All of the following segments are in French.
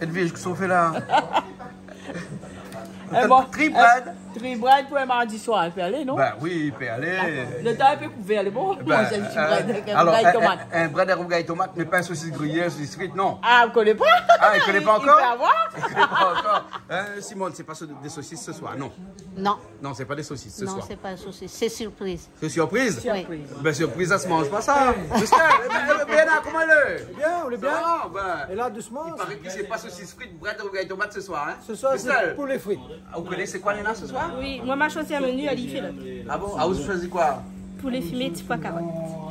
Edwige, qu'est-ce qu'on fait là? Bon, Tribred. Tribred pour un mardi soir, il peut aller, non? Ben oui, il peut aller. Le temps est peu couvert, bon? Ben, Manger le tribred alors, avec tomate. un bread de rougaille tomate, mais pas un saucisse gruyère, saucisse frite, non. Ah, vous ne connaissez pas? Ah, il ne connaît pas encore? Il peut avoir? Il ne connaît pas encore. Simone, c'est pas des saucisses ce soir, non? Non. Non, c'est pas des saucisses ce Non, soir. c'est pas saucisse, c'est surprise. C'est surprise? Surprise. Ben surprise, ça se mange pas ça. Bénard, comment elle est? Bien, on est bien. Ça va, Et là, doucement. il paraît que c'est pas saucisse frite, bread de rougaille tomate ce soir, hein? Ce soir, Christelle, c'est pour les frites. vous connaissez quoi, Léna, ce soir? Oui, moi, ma choisi un menu à l'IFE. Ah bon? Ah, vous choisissez quoi? Poulet fumé, petits pois carottes.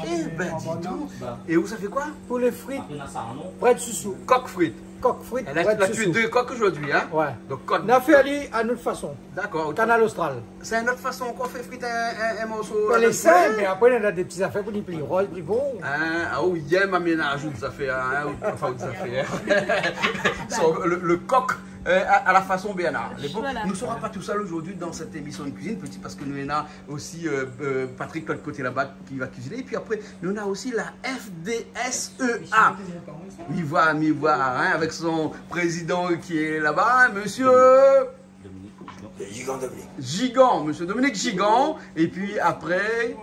Eh ben, dis donc. Et vous savez quoi? Pour les frites, bread sous Coq frites. coq frites, Elle a bread tué sous 2 coqs aujourd'hui, hein? Ouais. Donc, coq. On a fait aller à notre façon. D'accord. Canal Austral. C'est une autre façon qu'on fait frite un morceau. Elle est simple, mais après, on a des petites affaires pour les plus roses, plus bons. Ah oui, il y a un aménage des affaires, hein? Enfin, des affaires. Le coq à la façon Bénard. Voilà. Nous ne serons pas tout seuls aujourd'hui dans cette émission de cuisine, petit, parce que nous avons aussi Patrick de l'autre côté là-bas qui va cuisiner. Et puis après, nous avons aussi la FDSEA. Mi voir, hein, avec son président qui est là-bas, monsieur. Gigant, monsieur Dominique Gigant. Et puis après.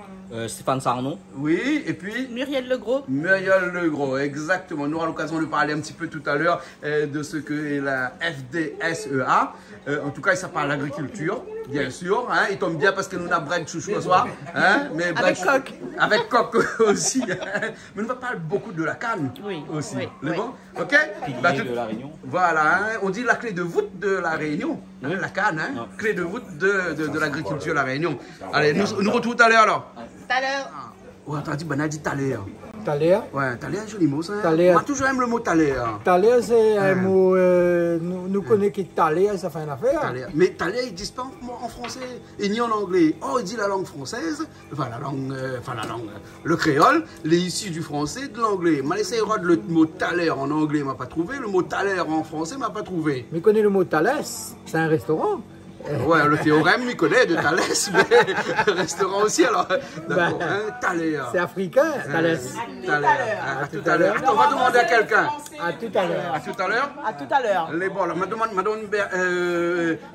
Stéphane Sarnon. Oui, et puis. Muriel Legros. Muriel Legros, exactement. Nous aurons l'occasion de parler un petit peu tout à l'heure de ce que est la FDSEA. En tout cas, ça parle d'agriculture, bien sûr. Hein. Il tombe bien parce que nous avons bread chouchou ce soir. Hein. Mais Avec coq. Avec coq aussi. Hein. Mais nous va parler beaucoup de la canne aussi. Oui, Le oui. bon? Ok? De la Réunion. Voilà, hein. On dit la clé de voûte de la Réunion. Hein, la canne, hein. Clé de voûte de l'agriculture de la Réunion. Allez, nous retrouvons tout à l'heure alors. Tout à l'heure. Ouais, t'as dit, ben, on a dit tout à l'heure. Thaler. Ouais, Thaler, joli mot ça. Thaler. Moi, toujours aime le mot Thaler. Thaler, c'est un mot. Nous connaissons que Thaler, ça fait une affaire. Thaler. Mais Thaler, ils disent pas en français et ni en anglais. Oh, il dit la langue française, enfin la langue, le créole, les issus du français, de l'anglais. M'a laissé le mot Thaler en anglais, m'a pas trouvé. Le mot Thaler en français, m'a pas trouvé. Mais connaît le mot Thalès, c'est un restaurant. Ouais, le théorème, il connaît de Thalès, mais le restaurant aussi, alors. D'accord, hein, Thaler. C'est africain, Thalès. Thaler. À tout à l'heure. Attends, on va demander à quelqu'un. À tout à l'heure. À tout à l'heure. À tout à l'heure. Les bons, alors, madame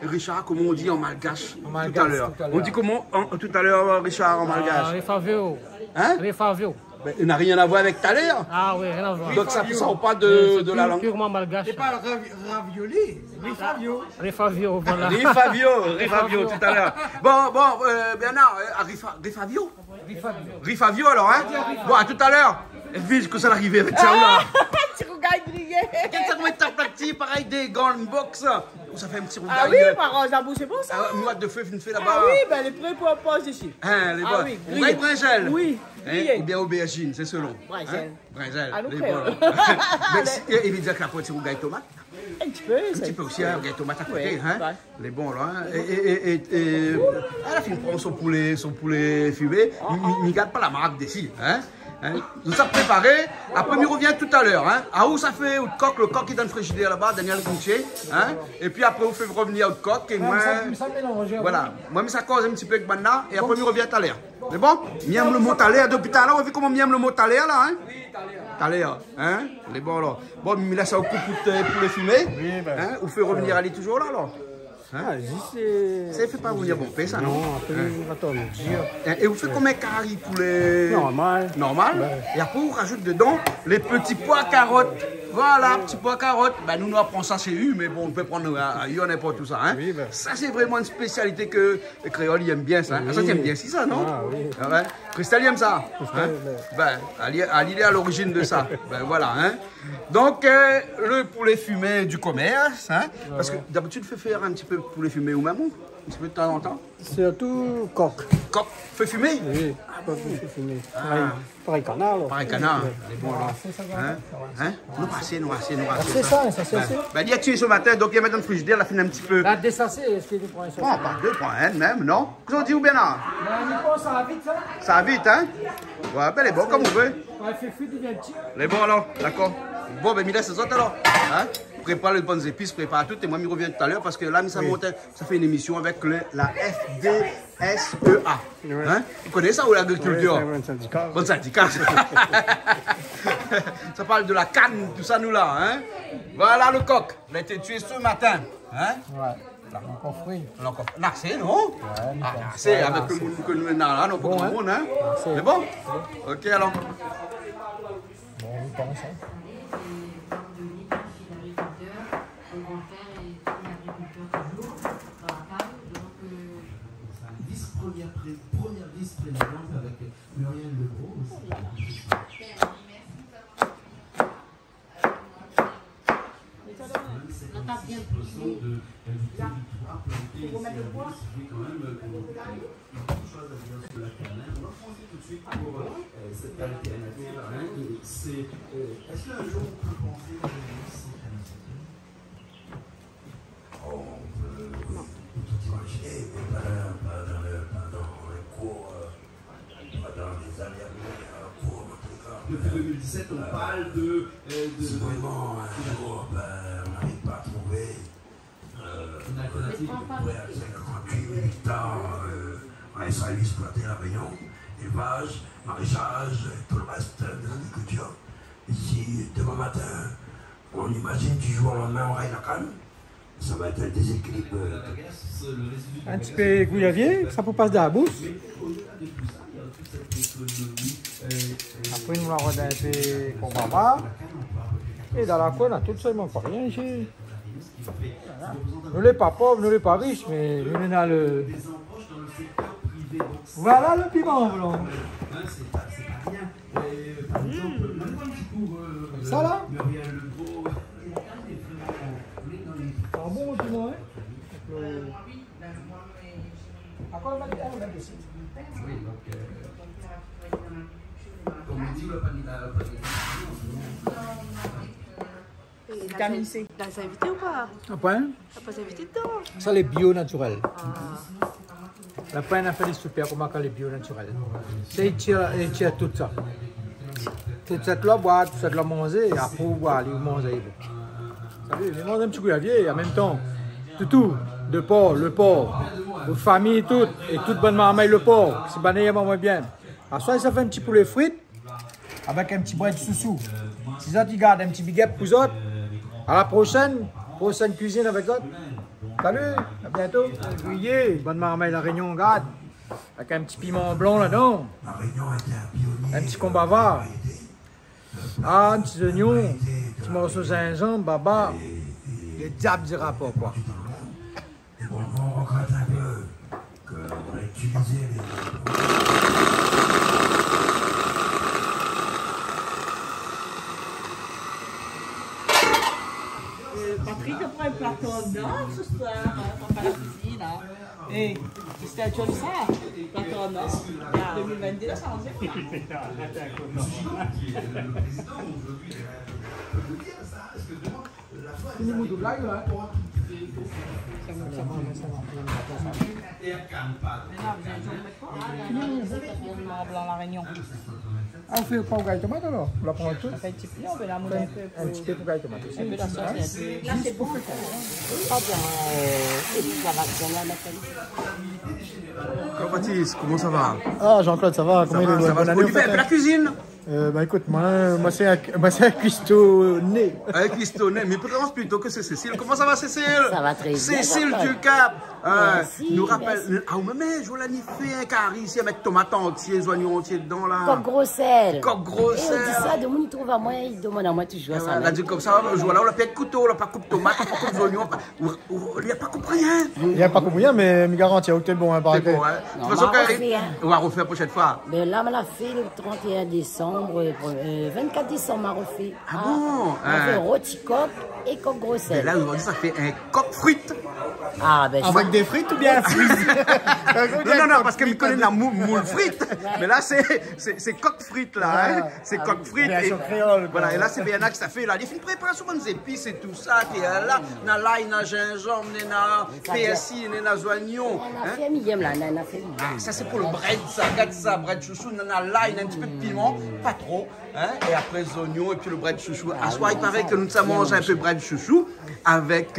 Richard, comment on dit en malgache, malgache, tout à l'heure. tout à l'heure. On dit comment tout à l'heure, Richard, en malgache? Rifavio. Hein? Rifavio. Ben, il n'a rien à voir avec Thaler. Ah oui, rien à voir. Donc ça ne sort pas de la langue. Purement malgache. C'est pas ravioli, rifavio. Rifavio, voilà. Rifavio, tout à l'heure. Bon, Bernard, Rifavio? Rifavio alors, hein? Bon, à tout à l'heure. Vite que ça l'arrivée avec ça, là. Petit rougail grillé. Quelqu'un met ta plaque, pareil, des gants box. Où ça fait un petit rougail. Ah oui, par Jambou, c'est bon ça? Moi de feu, une fait là-bas. Ah oui, ben les prêts pour un poste ici. Hein, les Ah bonnes. oui, Rougail bringel. Oui, Hein, grillé. ou bien aubergine, c'est selon. Bringel. Bringel. Ah, nous Les créons. bonnes. Il veut dire qu'à petit rougail tomate. Un petit peu, Un petit peu aussi, un rougail tomate à côté. Ouais, Hein. ouais. Les bons, là. Hein. Et elle a fini de prendre son poulet fumé. Il ne garde pas la marque d'ici. Hein. Hein? Nous sommes préparés. Après, il revient tout à l'heure. Hein? À où ça fait au coq, le coq qui est dans le frigidaire là-bas, Daniel Gontier. Hein? Et puis après, vous faites revenir au coq. Et moi, voilà. Moi, ça cause un petit peu avec Banna. Et après, il revient tout à l'heure. C'est bon? Miam le mot Thaler. Depuis tout à l'heure, on a vu comment miam le mot Thaler là. Hein? Oui, Thaler. Hein? Les bons là. Bon, il laisse au coup pour les fumer. Oui, ben. Hein? Ou fait revenir aller toujours là, alors. Hein? Ça ne fait pas venir bon pain, ça, non? Non, après, attends, dire. Et vous faites combien de caries pour les... Normal. Normal. Ouais. Et après, on rajoute dedans les petits pois carottes. Voilà, petits pois carottes. Ben, nous apprenons ça chez eux, mais bon, on peut prendre ailleurs n'importe tout ça. Hein? Oui, ben. Ça, c'est vraiment une spécialité que les créoles aiment bien, ça. Oui. Ça, t'aimes bien, si ça, non? Ah, oui. Ah, ouais. Christelle aime ça. Hein? Ben, elle est à l'origine de ça. Ben, voilà. Hein? Donc, le poulet fumé du commerce. Hein? Parce que d'habitude, tu fais faire un petit peu poulet fumé ou même un petit peu de temps en temps. Surtout coq. Coq fait fumer? Oui, coq fait fumer. Pareil canard. Là. Pareil canard. Les bons là. Hein? Nous passer. C'est ça, ça c'est assez. Ben, il y a tué ce matin, donc il y a maintenant le frigidaire, la fin un petit peu. La dessassée, est-ce qu'il y a des points sur Oh, pas 2 points, même, non? Qu'est-ce qu'on dit, ou Bernard? ça va vite, ça. Ça va vite, hein? Ouais, ben, les bons, comme on veut. Ouais, fait fuite, il vient de tirer. Les bons, alors, d'accord. Bon, ben, il laisse les autres, alors. Hein? prépare les bonnes épices, prépare tout. Et moi, je reviens tout à l'heure parce que là, ça fait une émission avec la FDSEA. Hein? Vous connaissez ça ou l'agriculture? Bon syndicat. Ça parle de la canne, tout ça, nous là. Hein? Voilà le coq. Il a été tué ce matin. Hein? Ouais. Encore frit. Naxé, non? Ouais, c'est avec le monde que nous avons là, non? Pas tout le monde, hein? C'est bon? Ok, alors. Bon, on pense, hein. Première vice-présidente avec Muriel Legros aussi. Cette alternative, est-ce qu'un jour on peut penser que c'est imaginer, mais pas dans les cours, pas dans les années cours, en tout cas. Depuis 2017, on parle de c'est vraiment un jour, on n'arrive pas à trouver une alternative. Ouais, à 58 hectares, un israélien exploité la Réunion, élevage, maraîchage, tout le reste de l'agriculture. Ici, demain matin, on imagine du jour au lendemain, on raille la canne. Ça va être un déséquilibre. Un petit peu gouillavier, ça peut passer dans la bouche. Après, nous allons un peu combat. Et dans la coin, on a tout ça, il ne manque pas rien ici. Voilà. Nous ne sommes pas pauvres, nous ne sommes pas riches, mais nous avons le... Voilà le piment blanc. Ça là? Ah bon, le piment, hein? Encore on va dessus. Oui, donc, comme on dit, le panier. Vitamine C. T'as invité ou pas? Un pain? T'as pas invité dedans? Ça, les bio naturels. La pain a fait des super comme les bio naturels. C'est il tire tout ça. C'est cette là boire, cette là manger, et après boire, il manger. Il mange un petit gouillavier, en même temps, tout, de porc, le porc, votre famille, tout, et toute bonne marmaille, le porc, c'est bané moins bien. À soit ça fait un petit poulet frites, avec un petit bras de sous-sous. Si ça, tu gardes un petit biguet pour vous autres, à la prochaine cuisine avec autres. Salut, à bientôt. Grillé, bonne marmaille, la Réunion, on garde. Avec un petit piment blanc là-dedans. La Réunion était un pionnier. Un petit con bavard. Ah, un petit oignon, un petit morceau de gingembre, baba. Les diables du rapport, quoi. Et bon, on regrette un peu qu'on ait utilisé les... Patrick a pris un plateau d'or ce soir pour faire la cuisine. Et c'était un job ça, plateau d'or. 2022, ça en fait. C'est une moudou blague, là. Blanc la Réunion. Ah, on fait pas au gars de tomate alors? On la prend tout? On fait un petit peu, on peut la mouler un peu. Un petit peu pour gars de tomate aussi. Un peu la sauce, un peu. Là, c'est bon. Jean-Baptiste, comment ça va? Ah, Jean-Claude, ça va? Comment il est? Ça va, tu fais la cuisine? Bah écoute, moi c'est un cuistot-né. Un cuistot-né, mais pense plutôt que c'est Cécile. Comment ça va, Cécile? Ça va très bien. Cécile du Cap. Merci, nous rappelle. merci. Ah, mais je l'ai fait un carré ici avec tomate entier, oignons entiers dedans là. Coq gros sel. Coq gros Et on dit sel. ça, de il trouve à moi, il demande à moi toujours ça. On a dit comme ça, voilà, on a fait couteau, on n'a pas coupé tomate, on n'a pas coupé oignons, il n'y a pas compris rien. Il n'y a pas compris, mais me garantis, c'est bon, hein, par C'est bon, hein. De toute façon, on va refaire la prochaine fois. Mais là, on l'a fait le 31 décembre, 24 décembre, on l'a refait. Ah bon? On a fait rôti coq et coq gros Et sel. là, aujourd'hui, ça fait un coq frite Ah, ben Avec des frites ou bien Non, parce que je connais la moule frite. Mais là, c'est coq frite, là. Hein? C'est coq frite. Version créole. Voilà, et là, c'est Béana qui ça fait là. Il fait une préparation de épices et tout ça. Qui est là, na l'ail, na gingembre, na PSI, na oignons. on a fait millième là, on a fait millième. Ah, ça, c'est pour le bread, ça. Regarde ça, bread chouchou, na l'ail, un petit peu de piment, pas trop. Hein? Et après, les oignons et puis le bread chouchou. À soir, il paraît que nous savons manger un peu de bread chouchou avec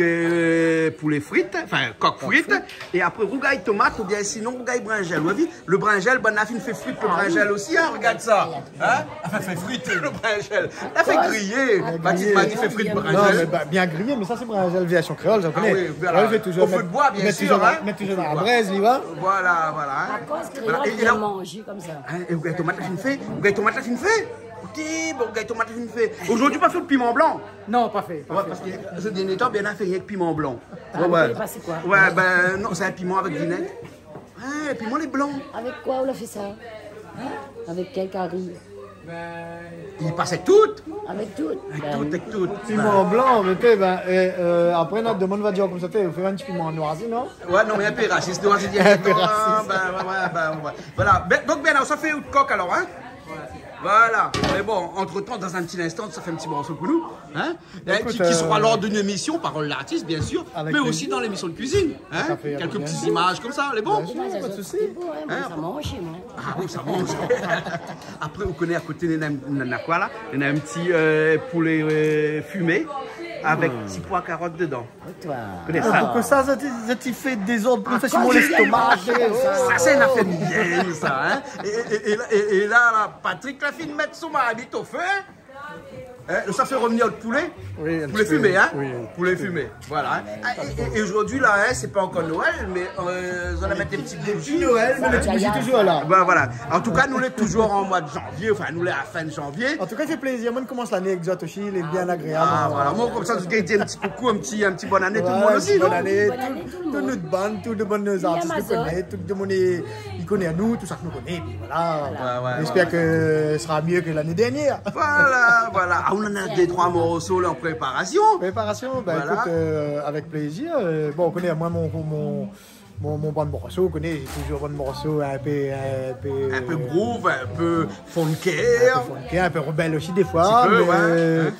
poulet frites, enfin coq frites, et après rougaille tomate ou bien sinon rougaille brinjel. Vous voyez, le brinjel, ben, Nafine fait frite le brinjel aussi, hein, regarde ça. Hein? Elle fait frite le brinjel. Elle fait griller. Baptiste Magny fait frite Non, brinjel. mais bien grillé, mais ça c'est bringel version créole, j'en connais. oui, voilà. On fait toujours Au feu de bois, bien sûr, hein. Mettre toujours dans la braise, lui, va. Voilà, voilà. Hein? À cause que les Voilà. gens Et viennent là, manger comme ça. hein, et rougaille tomate, la fin fait. Rougaille tomate, la fin fait. Ok, bon, rougaille tomate, la fin fait. Aujourd'hui, pas fait de piment blanc. Non, pas fait. Ouais, parce que ce dernier temps, bien fait avec piment blanc. Ah, vous avez passé quoi? Ouais, ben non, c'est un piment avec vinaigre. Ah, le piment les blancs. Avec quoi on a fait ça? Avec quel curry? Il passait tout. Avec tout. Avec tout. Piment blanc, mais après notre demande va dire comme ça, vous faites un petit piment noirci, non? Ouais, non, mais un peu raciste. Un peu raciste. Ouais. Voilà. Donc, bien, ça fait de coq alors, hein? Voilà. Mais bon, entre-temps, dans un petit instant, ça fait un petit morceau pour nous. Hein? Écoute, Qui sera lors d'une émission, Parole d'artiste, bien sûr, Avec mais les- aussi dans l'émission de cuisine. Hein? fait, Quelques bien petites sûr. images comme ça, les bons. Pas de souci. C'est beau, hein, moi, ça mange chez moi. Ah oui, ça mange. Après, vous connaissez à côté, il y a quoi là? Il y a un petit poulet fumé avec petit pois carottes dedans. Et toi? Vous connaissez ça? Pour que ça t'y fait désordre, comme ça, mon l'estomac. Ça, c'est une affaire bien, ça. Hein? Et là, Patrick l'a fait de mettre son marmite au feu. Hein? Ça fait revenir le poulet. Oui, un Poulet petit peu, fumé, hein? oui. Poulet fumé, voilà. Hein? Et aujourd'hui, là, hein, c'est pas encore Noël, mais vous allez mettre des petits bougies. Noël, mais le petit bougie toujours là. Ben, voilà. En tout cas, nous l'est toujours en mois de janvier, enfin, nous l'est à la fin de janvier. En tout cas, il fait plaisir. Moi, on commence l'année exote aussi, il est bien agréable. Ah, voilà. Moi, comme ça, je dis un petit coucou, un petit bonne année, tout le monde Ouais, aussi, bonne non? année, Bonne année, tout le toute monde. notre bande, tous les bonnes artistes nous Amazon. connaissent, tout le monde il connaît à nous, tout ça que nous connaît, puis voilà. Ouais, J'espère que ce sera mieux que l'année dernière. Voilà. Ah, on en a des 3 morceaux là en préparation. Préparation, ben Voilà. écoute, avec plaisir. Bon, on connaît moi mon bon morceau, on connaît, j'ai toujours bon morceau un peu Groove, un peu funky. funky, un peu rebelle aussi des fois. Un petit peu, mais, ouais.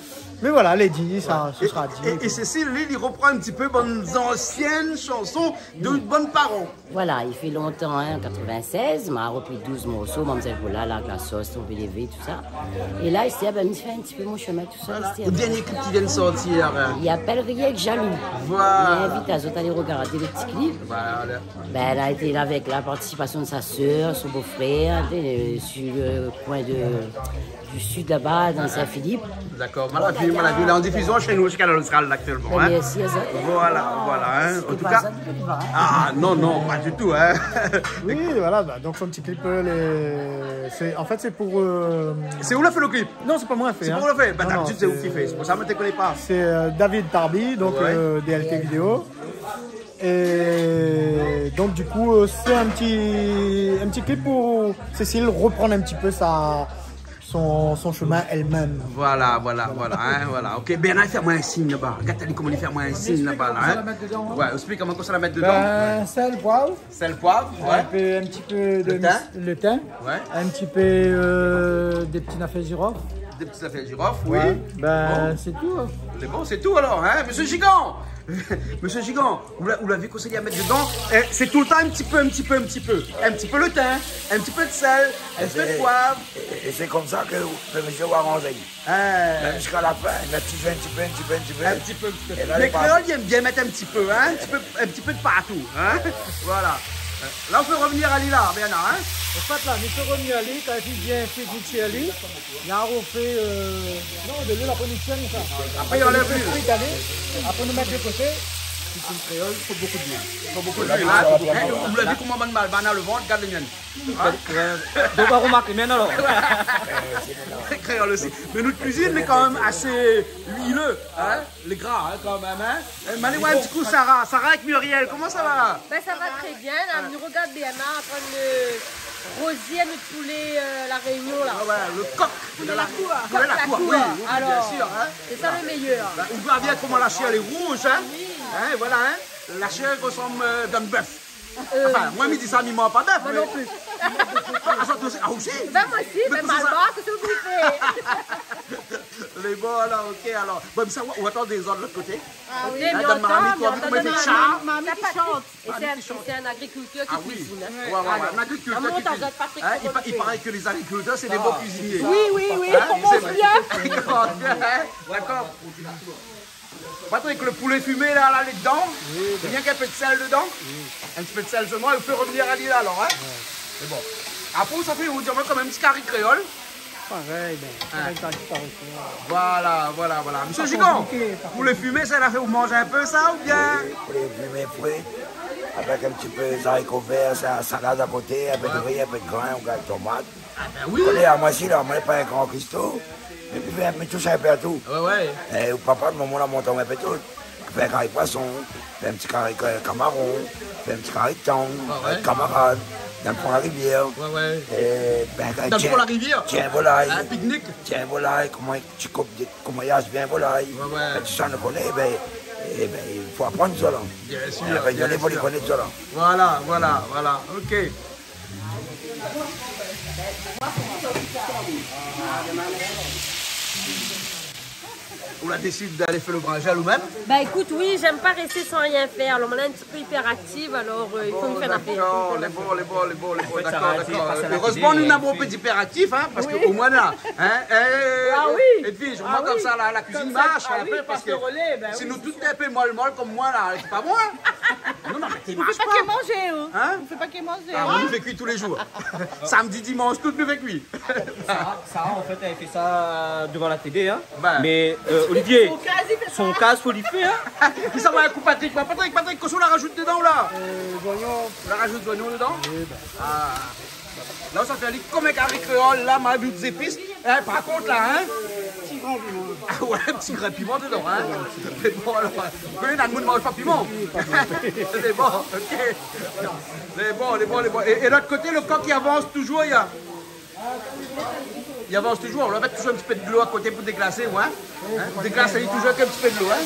mais voilà, les dit, ça ce sera dit. Et Cécile, lui, il reprend un petit peu bonnes anciennes chansons de bonnes parents. Voilà, il fait longtemps, hein, en 96, m'a repris 12 morceaux, Mademoiselle Pola, là, avec la sauce, ton PDV, tout ça. Et là, il s'est dit, ah ben, il fait un petit peu mon chemin, tout ça. Le dernier clip qui vient de sortir. Il appelle Riek Jaloux. Voilà. Il invite à autres à aller regarder le petit clip. Voilà. Ben, elle a été là avec la participation de sa sœur, son beau-frère, sur le coin du sud là-bas, dans Saint-Philippe. D'accord, maladie, il est en diffusion chez nous, chez Canal Austral actuellement. Ben, Hein. merci à ça. Voilà. Hein. En C'est tout pas cas. ça, tu peux le voir, hein. Ah non, pas du tout. Hein. Oui, voilà, bah, donc son petit clip, en fait c'est pour... C'est où l'a fait le clip? Non, c'est pas moi qui fait. C'est hein. pour le fait. Bah, Non, d'habitude, c'est où qui fait. C'est pour ça que je ne te connais pas. C'est David Tarby, donc Ouais. DLT vidéo. Et donc du coup, c'est un petit clip pour Cécile reprendre un petit peu son chemin elle-même. Voilà. Hein, voilà. Ok, Bernard, fais-moi un signe là-bas. Regarde, t'as dit comment il fait moi un signe là-bas. Là, hein. Ouais, explique comment ça la mettre dedans. Ben, sel, poivre, Sel, poivre, ouais. un petit peu de Le thym. le thym, Ouais. un petit peu des petits nafets girofle. Des petites affaires de girofle, oui. Ouais. Ben, c'est tout. Hein. C'est bon, c'est tout alors, hein, Monsieur Gigant. Monsieur Gigant, vous l'avez conseillé à mettre dedans. C'est tout le temps un petit peu. Un petit peu le thym, un petit peu de sel, un petit peu de poivre. Et c'est comme ça que le monsieur va ranger. Même jusqu'à la fin, il met un petit peu. Un petit peu. Et là, Les les pâtes. créoles, ils aiment bien mettre un petit peu, hein, un petit peu de partout, hein. Voilà. Là, on peut revenir à Lila, Bernard, hein. En fait, là, nous sommes revenus à lui, quand il vient fait goûter à lui. Il a refait, non, de l'huile à production, ça. Après, il enlève l'huile. Après, nous mettre de côté. Il faut beaucoup d'huile, hein. Vous l'avez vu comment on mal, Bernard le ventre, regarde les miennes. Donc, on remarque bien alors. Créole aussi. Mais notre cuisine, mais quand même assez huileux, hein. Les gras, hein, quand même, hein. Maléwa, un petit coup, Sarah avec Muriel, comment ça va? Ben, ça va très bien. Là, nous regarde Bernard en train de rosier notre poulet la Réunion là. Ah ouais, le coq de la cour. de la cour, oui, Alors, bien sûr. Hein. c'est ça le meilleur. On voit bien comment la chair est rouge, hein. Hein, voilà, hein. la chair ressemble d'un bœuf. Enfin, moi, il dit ça, il ment pas bœuf. Moi non plus. Ah, aussi? Ben moi aussi, ben Malba, que vous bouffez. Les bons, alors, ok, alors. Bon, mais ça, on attend des autres de l'autre côté. Ah oui, Hein, mais dans Mamie, toi, on vous mettez le chat. Mamie qui chante. Et c'est un agriculteur qui Ah oui, cuisine. ouais, un agriculteur qui cuisine. Patrick, Hein, il paraît que les agriculteurs, c'est des bons cuisiniers. Oui, Hein, on mange c'est bien. D'accord. Patrick, le poulet fumé là, dedans, il y a un peu de sel dedans. Un petit peu de sel seulement, il peut revenir à l'île alors. Hein. C'est bon. Après, ça fait, vous dire comme un petit carré créole. Pareil, Voilà. Monsieur Gigon, poulet fumé, ça l'a fait vous manger un peu ça ou bien? Poulet fumé frais, avec un petit peu d'haricots verts, c'est la salade à côté, un peu de riz, un peu de grain, un peu de tomate. Ah ben oui. On est à moitié là, on n'est pas un grand Christo. Et puis, mais tout ça, un peu à tout. Ouais. Et au papa, de moment là, montant un peu tout. On fait un carré poisson, on fait un petit carré camaron, on fait un petit carré de thon, un camarade, dans le pont la rivière. Ouais. Et dans le pont la rivière? Tiens, volaille. Un pique-nique? Tiens, volaille, comment il y a bien volaille. Ouais. Tout ça, on le connaît, il faut apprendre ça là. Bien sûr. Il faut les connaître ça là. Voilà. Ok. On a décidé d'aller faire le brinjal nous-mêmes. Bah écoute, oui, j'aime pas rester sans rien faire. Alors, on est un petit peu hyperactive, alors il faut nous faire la paix. D'accord, les bons, d'accord. Heureusement, nous n'avons pas d'hyperactifs, hein, parce qu'au moins là, et puis, je vois comme ça, la cuisine marche un peu, parce que si nous tous un peu molle comme moi, là, c'est pas moi. Non, mais t'es marche pas qu'il mange, hein? On fait pas qu'il mange. Ah, on nous fait cuire tous les jours. Samedi, dimanche, tout nous fait cuire. Sarah, en fait, elle fait ça devant la télé, hein. Ben. Mais Olivier, son cas, faut lui faire. Il s'en va un coup, Patrick, qu'est-ce qu'on la rajoute dedans, là? Oignons. On la rajoute d'oignons dedans? Oui, ben. Ah. Là, ça fait un lit comme un carré créole, là, ma des épices. Hein, par contre, là, hein? Petit grand piment. Ah ouais, un petit grain de piment dedans, hein? C'est bon, alors. Vous connaissez, dans le monde ne mange pas piment. C'est bon, ok. Les bons. Et l'autre côté, le coq, il avance toujours, il avance toujours. On va mettre toujours un petit peu de l'eau à côté pour déglacer, ouais. Hein? Déglacer toujours avec un petit peu de l'eau, hein?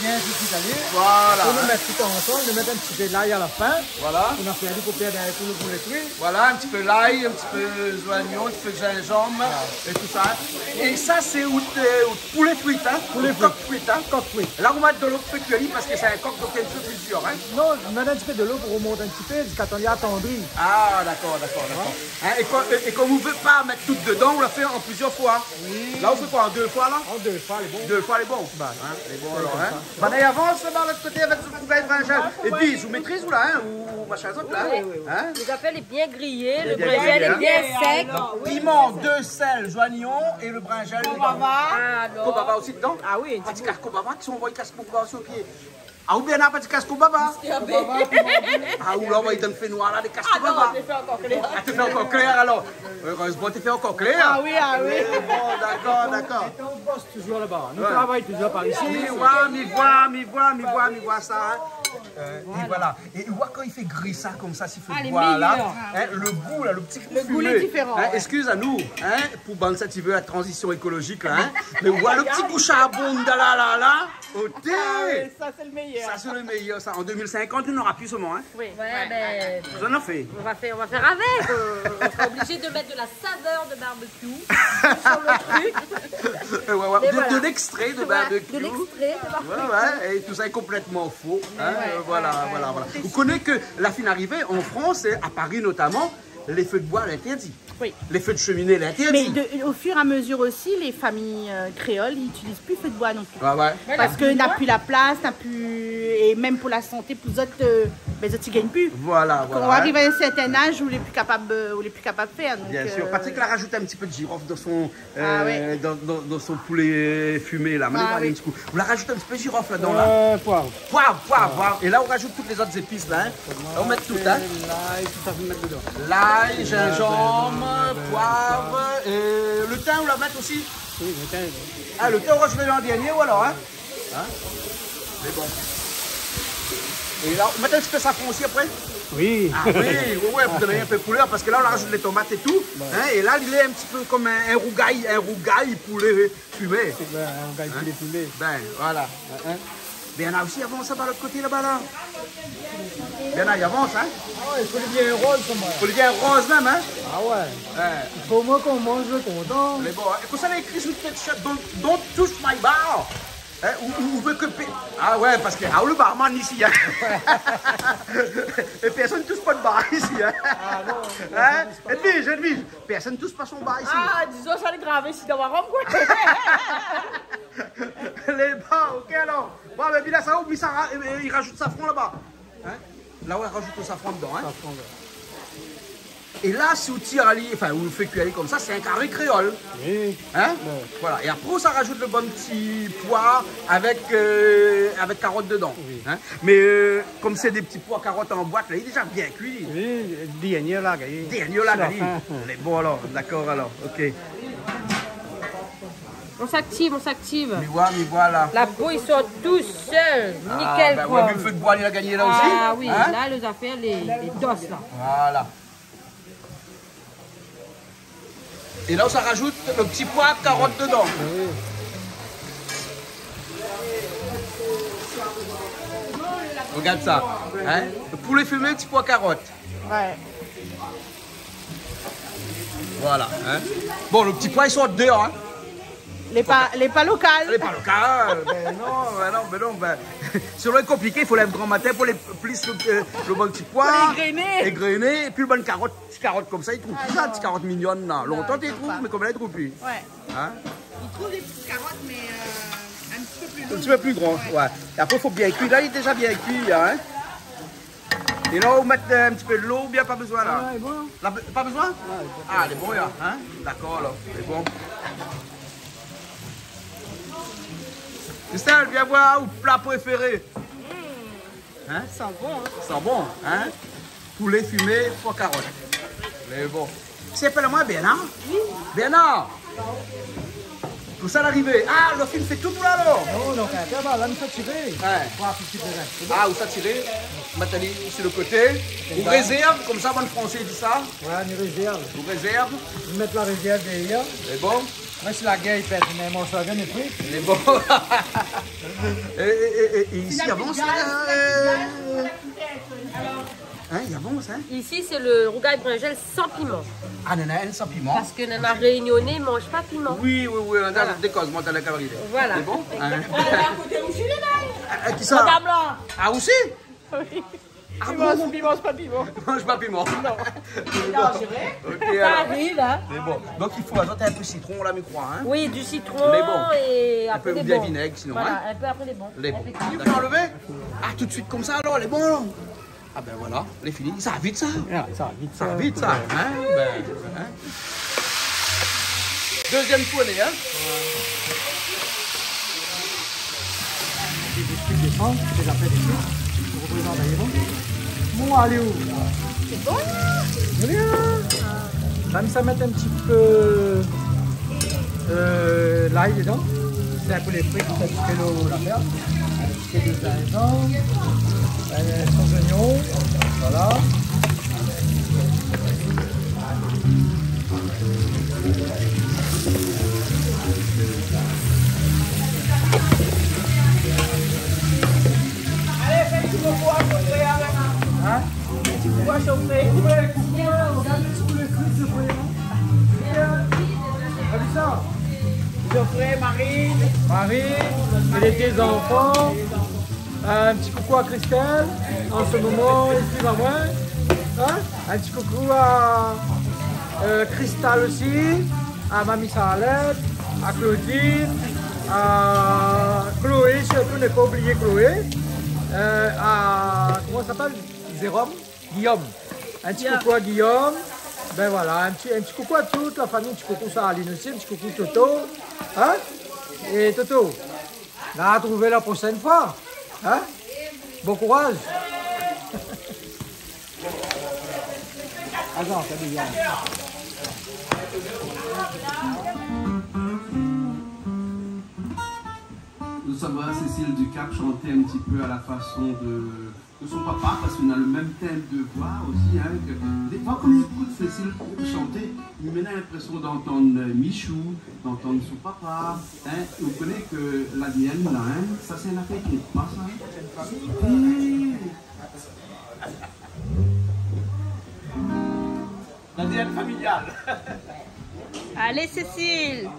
Bien tout étalé. Voilà. On le met tout ensemble, on met un petit peu d'ail à la fin. Voilà. On a fait un découpé pour le poulet cuit. Voilà, un petit peu l'ail, un petit peu d'oignon, un petit peu de gingembre et tout ça. Et ça, c'est poulet fruit, hein? Poulet coq fruit, hein? Coq fruit. Là, on va mettre de l'eau de cueillie parce que c'est un coq donc il y a un peu plus dur, hein? Non, on met un petit peu de l'eau pour remonter un petit peu jusqu'à temps qu'il est attendri. Ah, d'accord. Hein? Et comme on ne veut pas mettre tout dedans, on l'a fait en plusieurs fois. Oui. Là, on fait quoi? En 2 fois, là? En 2 fois, les bons. 2 fois, les bons. Bah, hein? Les bons, alors, hein? Bah, et avance par l'autre côté avec ce poulet brinjal. Et puis, je vous maîtrise ou là, hein? Ou machin autre, là? Hein? Le café est bien grillé, le bien brinjal grillé, est bien hein. sec. Piment, 2 sels, oignons et le brinjal. Kobaba aussi dedans? Ah oui. Petit casque Kobaba qui sont envoyés casque Kobaba sur le pied. Ah, ou bien là, petit casque Kobaba? Ah, ou là, on va y donner fait noir là, des casques Kobaba. Ah, tu fais encore clair alors? Heureusement, tu fais encore clair. Ah oui. Bon, d'accord. Et on bosse toujours là-bas. Nous travaillons toujours par ici. Mi voit ça. Hein. Et voilà. Et vois quand il fait gris ça comme ça, s'il fait boire là, hein, le goût là, le petit goût goût est différent. Hein, excuse à nous, hein, pour bande ça, tu veux la transition écologique là, hein, mais voilà le petit goût charbon de là, au thé. Ça c'est le meilleur. Ça c'est le meilleur, ça. En 2050, on n'aura plus seulement, hein. Oui, ben. Vous en avez fait. On va faire avec. On sera obligé de mettre de la saveur de barbecue sur le truc. De l'extrait de barbecue. De l'extrait de barbecue. Ouais, et tout ça est complètement faux. Hein, voilà. Vous connaissez que la fin arrivée en France, et à Paris notamment, les feux de bois l'interdit. Oui. Les feux de cheminée l'interdit. Mais au fur et à mesure aussi, les familles créoles, ils n'utilisent plus feu de bois non plus. Ouais. Parce que n'a plus la place, et même pour la santé, pour les autres, ils ne gagnent plus. Voilà. Quand on arrive à un certain âge, on n'est plus capable de faire. Donc, bien sûr. Patrick l'a rajouté un petit peu de girofle dans son, dans son poulet fumé là. Vous la rajoutez un petit peu de girofle là-dedans là. Poivre. Et là, on rajoute toutes les autres épices là. Hein. On met tout, hein. L'ail, tout ça, vous mettez dedans. L'ail, gingembre, poivre, et le thym, on la met aussi. Oui, le thym. Ah, le thym, on va jouer l'an dernier ou alors, hein? Mais bon. Et là, on met un petit peu safran aussi après? Oui. Ah oui, ouais, vous donnez un peu de couleur parce que là, on rajoute les tomates et tout. Hein, et là, il est un petit peu comme un rougail poulet fumé. Un rougail poulet fumé. Ben, voilà. Ben, on a aussi avance par l'autre côté là-bas, là. Ben, il avance, hein? Ah ouais, il faut le bien rose, comme moi. Il faut le bien rose même, hein? Ah ouais. Il faut au moins qu'on mange le content. Mais bon, et comme ça, il y a écrit sur le t-shirt, don't touch my bar. Hein, ou veut que... Ah ouais, parce que le barman ici, hein. Et personne ne touche pas de bar ici, hein. Ah non. Hein? Edwige, personne ne touche pas son bar ici. Ah, disons, ça les grave ici dans ma robe, quoi. Les bars, ok alors. Bon, mais bien ça, oublie ça, il rajoute safran là-bas. Hein? Là où il rajoute le safran dedans, hein. Safran, ouais. Et là, si vous tirez enfin, vous le faites cuire comme ça, c'est un carré créole. Oui. Hein? Ouais. Voilà. Et après, ça rajoute le bon petit pois avec carottes dedans. Oui. Hein? Mais comme c'est des petits pois carottes en boîte, là, il est déjà bien cuit. Oui, dernier là, gagné. Dernier là, gagné. Bon alors, d'accord alors, ok. On s'active, on s'active. Mais voilà. La peau, ils sont tous seuls. Nickel, bah, quoi. Ouais, le feu de bois, il a gagné là aussi. Ah oui, hein? là, les affaires, les dosses, là. Voilà. Et là, ça rajoute le petit pois carotte dedans. Oui. Regarde ça. Hein? Le poulet fumé, petit pois carotte. Ouais. Voilà. Hein? Bon, le petit pois, ils sont dehors. Hein? Les pas locales. Les pas locales. Ben non. C'est vrai compliqué, il faut lève grand matin pour les plus le bon petit pois. Égrener. Et puis le bon carotte. Petite carotte comme ça, ils trouvent plus ça, petite carotte mignonne là. Longtemps ils trouvent, mais comme là ils trouvent plus. Ouais. Hein? Ils trouvent des petites carottes, mais un petit peu plus grandes. Un petit peu plus grand, ouais. Et après il faut bien cuire. Là il est déjà bien cuit, hein. Et là on met un petit peu de l'eau, bien pas besoin là. Ouais, bon. Là, pas besoin? Ouais, ah, elle est bon là, hein? D'accord alors, c'est bon. Christelle, viens voir, ou plat préféré? Hein? Ça sent bon, hein? Ça sent bon, hein? Poulet fumé, pois carotte. Mais bon. S'appelle-moi Bernard? Oui. Bernard! Pour ça l'arrivée. Ah, le film fait tout là alors? Non, là, on s'est tiré. Ouais. Ah, où ça tiré? Matali, sur le côté. Ou réserve, comme ça, bon français dit ça? Ouais, on réserve. Ou réserve? On met la réserve derrière. C'est bon? Moi, si la guerre, il pète, mais mon slogan est pris. Il est bon. Et ici, il avance hein, il avance, hein? Ici, c'est le rougail brinjel sans piment. Ah, nana, elle sans piment. Parce que nana réunionnais ne mange pas piment. Oui, on a des causes, moi, t'as la cavalerie. Voilà. C'est bon? Elle est à côté aussi, les nains. Qui ça? Madame là. Ah, aussi? Oui. Ah bon? Piment, c'est pas piment. Mange pas piment. Non. Non, c'est vrai. Ok, ça arrive, hein? C'est bon. Donc, il faut ajouter un peu de citron, là, je crois, hein? Oui, du citron et après des bons. Bien vinaigre, sinon, voilà, hein? un peu après les bons. Les bons. Tu peux enlever? Ah, tout de suite comme ça, alors, les bons. Ah ben voilà, les fini. Ça va vite, ça. Ouais, ça va vite, ça. Va vite, ça. Hein? Ben, hein? Deuxième poignée, hein? C'est la fête ici. Je représente d'ailleurs. Bon, allez où? C'est bon? Là, ça met un petit peu l'ail dedans. C'est un peu les frites, un petit peu l'affaire. Un petit peu de gingembre. Sans oignons. Voilà. Allez, fais un petit peu quoi chauffer, hein? Un petit peu quoi chauffer? Regarde un petit peu les frites, je ferai. T'as vu ça? Geoffrey, Marine, et tes enfants. Un petit coucou à Christelle, en ce moment, ici va moi. Hein? Un petit coucou à Cristal aussi, à Mamie Salette, à Claudine, à Chloé, surtout ne pas oublier Chloé, à, comment ça s'appelle? Guillaume. Un petit coucou à Guillaume. Ben voilà, un petit coucou à toute la famille, un petit coucou à Aline aussi, un petit coucou Toto. Hein? Et Toto, on va retrouver la prochaine fois. Hein? Bon courage. Attends, c'est bien. Nous sommes à Cécile Ducap chanter un petit peu à la façon de de son papa, parce qu'on a le même thème de voix aussi. Hein, des fois, quand on écoute Cécile chanter, il me donne l'impression d'entendre Michou, d'entendre son papa. Hein, et vous connaissez que l'ADN, là, hein, ça c'est une affaire qui n'est pas ça. L'ADN familial. Allez, Cécile.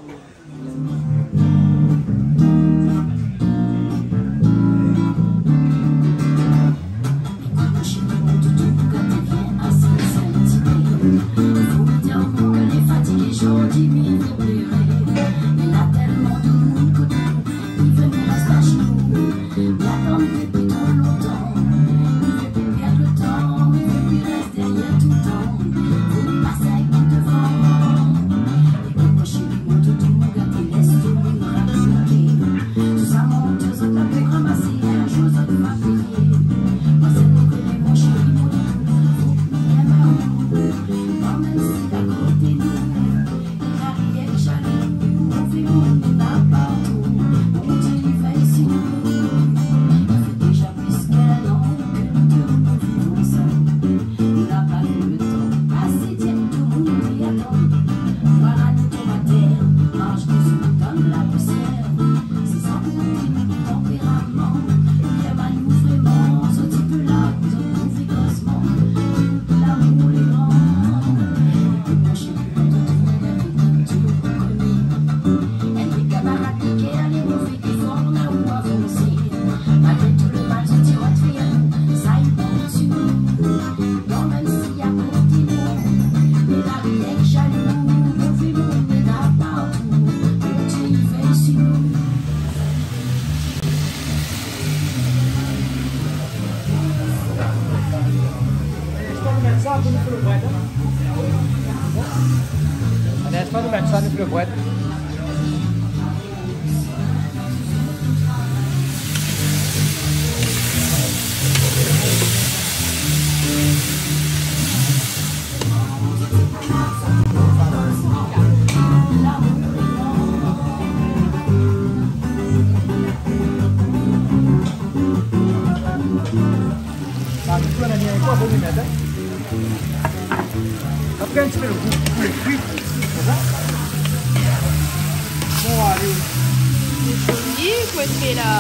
Adesso vado a pensare più buono. Tu la mia qua vuoi mettere? Appena ci vedo qui. Joli, questi là.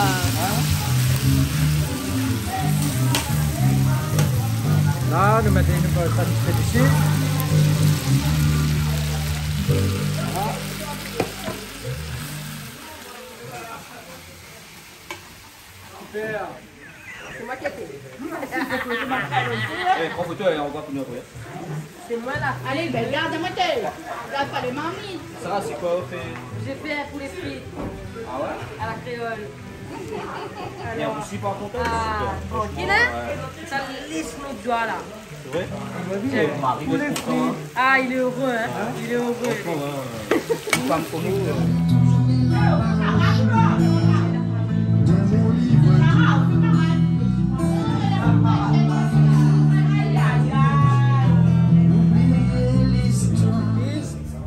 Là, nous mettons une bonne satisfaite ici. Super. C'est moi qui ai fait. Prends photo et on voit pour nous après. C'est moi là. Allez, ben regarde à moi regarde pas les mamies. Sarah, c'est quoi au fait? J'ai fait un poulet frit. Ah ouais? À la créole. Et on ne suit pas en contact? Ah, tranquille hein? Ça lisse notre doigt là. C'est vrai? On m'a arrivé content. Ah, il est heureux hein? Il est heureux. Une femme comme nous.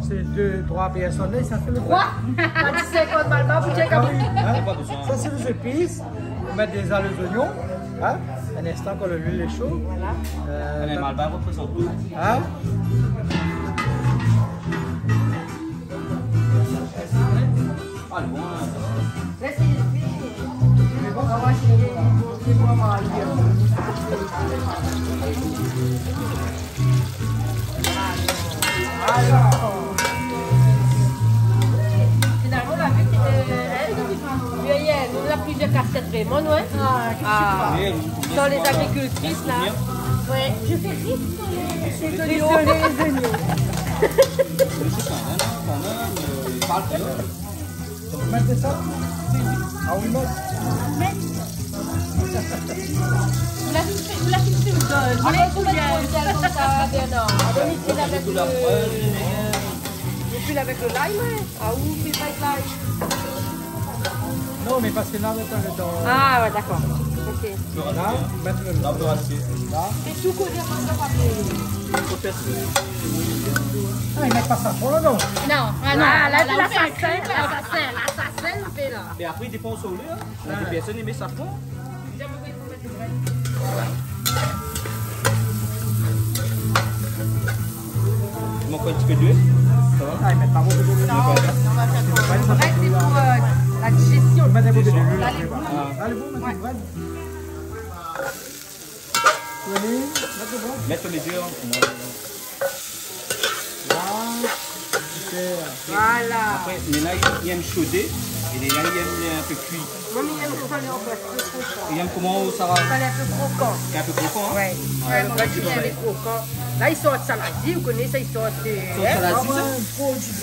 C'est 2-3 pièces en lait, ça fait le 3? Pas dit 50 balles, vous tiens comme ça c'est les épices, on met des ailes d'oignon, hein? Un instant quand l'huile est chaude. Mais Malba représente tout. Hein? Ah, le bon. Finalement, la vue elle, on a plusieurs casquettes vraiment, ouais. Dans les agricultrices là. Ouais. Je fais c'est de l'eau. Vous mettez ça? Ah oui, non. Vous la fixez où ça? Je l'ai tout bien. Comme ça, Bernard. Et puis avec le lime, ah oui, c'est pas de lime. Non, mais parce que là, on est dans... Ah ouais, d'accord. Ok. Là, mettre le... Là, on va rester. Là. Et tout côté, on va pas Ah, ils mettent pas ça pour le nom. Non, ah non, là, c'est l'assassin, fait là. Et après, ils dépensent au lait. Hein. Les personnes aimaient ça fond. Il manque un petit peu d'huile. Ça va? Ah, ils mettent pas beaucoup d'huile. Non, on va faire quoi? Le bread, c'est pour la digestion. Ils mettent un peu d'huile. Allez, bon. Allez, bon, mettez le bread. Mettre les yeux. Voilà. Après, il y en a qui aiment chaudé et il y en a qui aiment un peu cuit. Moi, il aime qu'on le bread, un peu croquant. Il aime comment ça va? Ça est un peu croquant. C'est un peu croquant, hein? Ouais. Le bread, il est croquant. Là, ils sortent saladi, vous connaissez, ils sortent du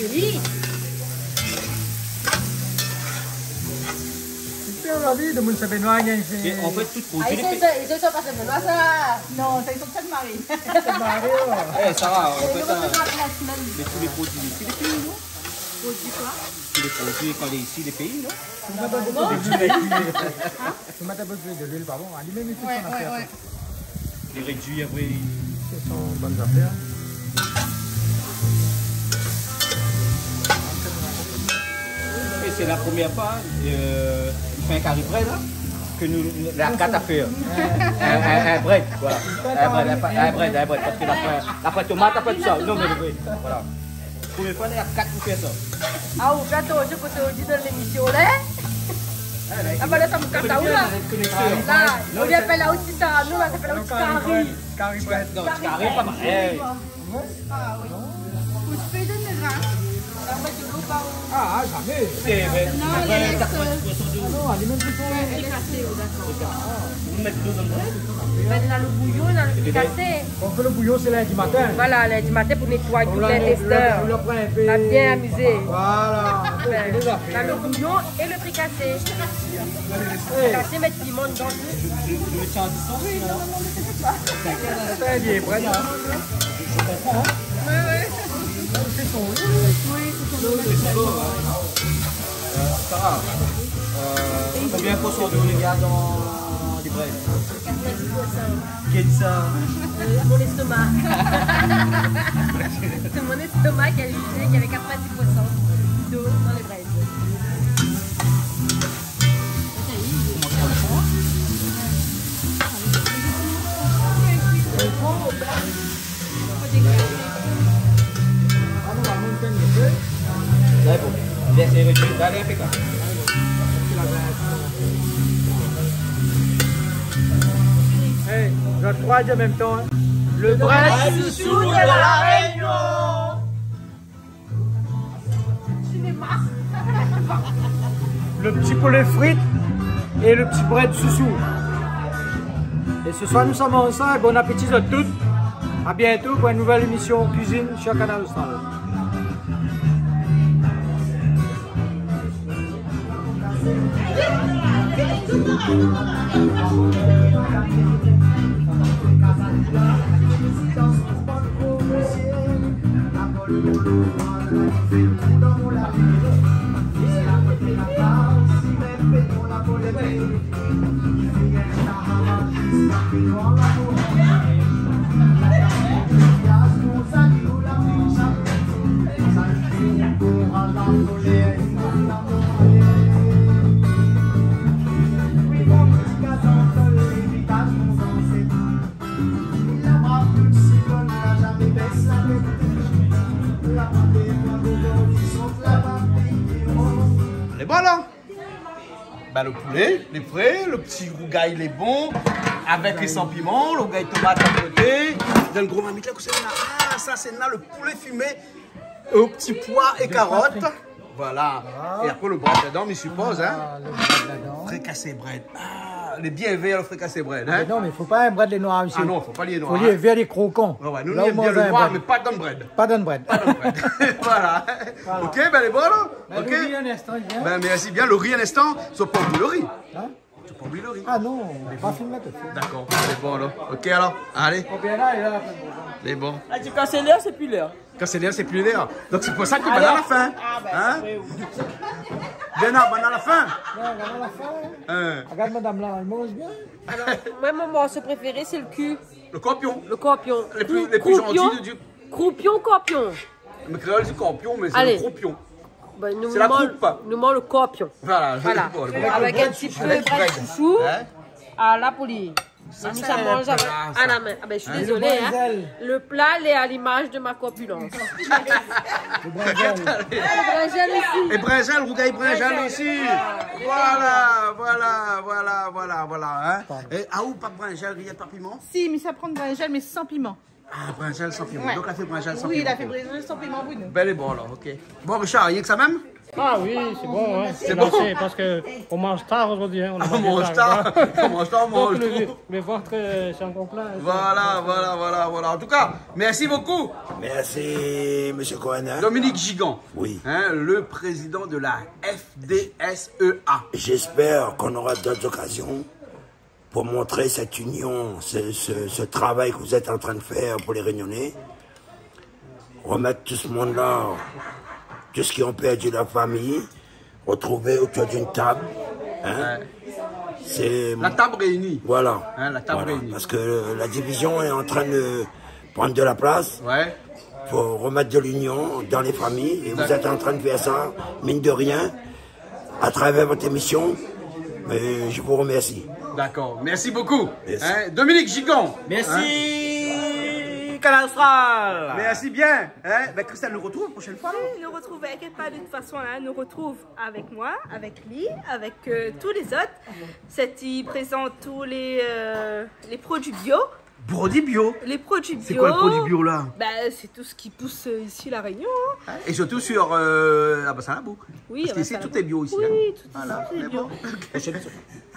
pays. La vie de mon Benoît, Et en fait, tout Ah, produit. ils sont pas Benoît, ça. Non, ça, ils sont très mariés. Eh, Sarah, en fait, Ils ça. sont la semaine. Mais tous les produits ici, les pays, non? Produit quoi? Tous les produits quand il est ici, les pays, non? Tu mets un peu de l'huile, pardon. Allumez mes petites affaires. Les réduits, après. Ce sont bonnes affaires. Et c'est la première fois, il fait un carré bread, là, que nous, la carte a fait. Un bread, voilà. Un bread, parce que après tomate, après tout ça. Non, mais le bread, voilà. Première fois, il y a 4 pour faire ça. Ah, ou gâteau, je peux te dire dans l'émission, là. Ah, bah là, ça me casse là. Là, on lui appelle là aussi ça. Nous, là, ça s'appelle là aussi carré. Carré bread. Non, carré, pas mal. Ou je fais de mes reins. La mettre de l'eau par où? Ah, jamais. C'est vrai. Non, elle est Non, allumez plutôt. Elle est cassée, d'accord. Vous mettez de l'eau dans le bread? Ben, dans le bouillon, dans le fricassé. On fait le bouillon, c'est lundi matin. Voilà, lundi matin pour nettoyer tout l'intestin. On le prend un peu. On a bien amusé. Voilà. Ben, dans le bouillon et le fricassé. Fricassé, mettre piment dedans. Je me tiens à distance, sinon. C'est bien, bread. Oui, oui. Sarah, combien de pourcents d'eau il y a dans les breads? 90%. Qui a dit ça? Mon estomac. C'est mon estomac qui a jugé qu'il y avait 90% d'eau dans les breads. Là, bon. C'est réduit. Allez, impeccable. Hey, le troisième en même temps. Hein. Le bread Chouchou de la Réunion. le petit poulet frites et le petit bread chouchou. Et ce soir, nous sommes ensemble. Bon appétit à tous. À bientôt pour une nouvelle émission cuisine sur Canal Austral. Elle est bonne, hein? Ben, le poulet, les frais, le petit rougail, il est bon, avec les sans piment, le rougail tomate à côté. Dans le gros mamite, là, c'est là. Ah, ça, c'est là, le poulet fumé au petit pois et carottes. Voilà. Et après, le bread dedans, je suppose, hein? Fricassé bread. Ah, les bien verts, le fricassé bread, hein? Non, mais il ne faut pas un bread les noirs, monsieur. Ah non, il ne faut pas les Il noirs. faut les verts, les croquants. Ouais, ouais, nous, Là, on aime on bien mange le un noir, bread. mais pas dans le bread. Pas d'un bread. Pas dans le bread. Voilà. Ok, ben, elle est bonne, hein? Ben, Ok. le riz, un instant, il vient. Ben, merci bien. Le riz, un instant, tu pas oublier le riz. Hein? Tu pas oublier le riz. Ah non, on va pas filmer tout de suite. D'accord, c'est bon, alors. Ok, alors, allez, On vient là et là. c'est bon. Ah, tu casses l'air, c'est plus l'air. Quand c'est l'air, c'est plus l'air. Donc, c'est pour ça que tu vas à la fin. Ah, ben, Hein? oui, oui. Bien, à la fin. Non, regarde la fin. Hein. Regarde madame là, elle mange bien. Alors, moi, mon morceau préféré, c'est le cul. Le corpion. Le corpion. Les plus gentils du... Croupion, corpion. Le créole, c'est corpion, mais c'est Allez. le corpion. Ben, nous C'est la mangons- croupe. Nous mangeons le corpion. Voilà. Voilà. Bon, Avec un petit peu de Avec bread. chouchou. Hein? À la poulie. Ça mange à la main. Ah ben, je suis désolée, hein. Le plat, il est à l'image de ma corpulence. Le brinjal. Le brinjal aussi. Et brinjal, rougail brinjal aussi. Voilà. Hein. Et à où pas de brinjal, il n'y a pas de piment? Si, mais ça prend de brinjal, mais sans piment. Ah, brinjal sans piment. Ouais. Donc, elle a fait brinjal sans piment. Oui, il a fait brinjal sans piment, oui. Bel et bon, alors, ok. Bon, Richard, rien que ça même? Ah oui, c'est bon, ouais. C'est bon. Parce qu'on mange tard aujourd'hui. Hein. On mange tard, on mange tard, on mange Donc, tôt. le ventre, c'est encore plein. Voilà. En tout cas, merci beaucoup. Merci, monsieur Cohen. Hein? Dominique Gigant. Oui. Hein, le président de la FDSEA. J'espère qu'on aura d'autres occasions pour montrer cette union, ce travail que vous êtes en train de faire pour les Réunionnais. Remettre tout ce monde-là, tout ce qui ont perdu la famille, retrouver autour d'une table. Hein. C'est la table réunie. Voilà. Hein, la table réunie. Parce que la division est en train de prendre de la place. Ouais. Pour remettre de l'union dans les familles. Et vous êtes en train de faire ça, mine de rien, à travers votre émission. Mais je vous remercie. D'accord. Merci beaucoup. Merci. Hein, Dominique Gigant. Merci, Canal Austral. Merci bien. Hein. Ben, Christelle nous retrouve la prochaine fois. Oui, nous retrouve, inquiète pas, de toute façon, là, nous retrouve avec moi, avec Lee, avec tous les autres. Il présente tous les produits bio. Produits bio. Les produits bio. C'est quoi le produit bio là? Ben, c'est tout ce qui pousse ici à La Réunion. Hein. Et surtout sur Bassanabou. Oui, parce qu'ici tout est bio ici. Oui, hein. tout Voilà, est bio.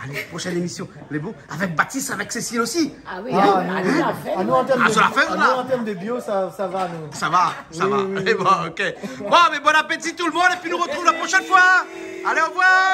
Allez, prochaine émission. Les beaux. Avec Baptiste, avec Cécile aussi. Ah oui, nous, en termes sur la fête, là. en termes de bio, ça va, nous. Ça va. Oui. Et bon, ok. Bon, mais bon appétit tout le monde et puis nous retrouvons la prochaine fois. Allez, au revoir.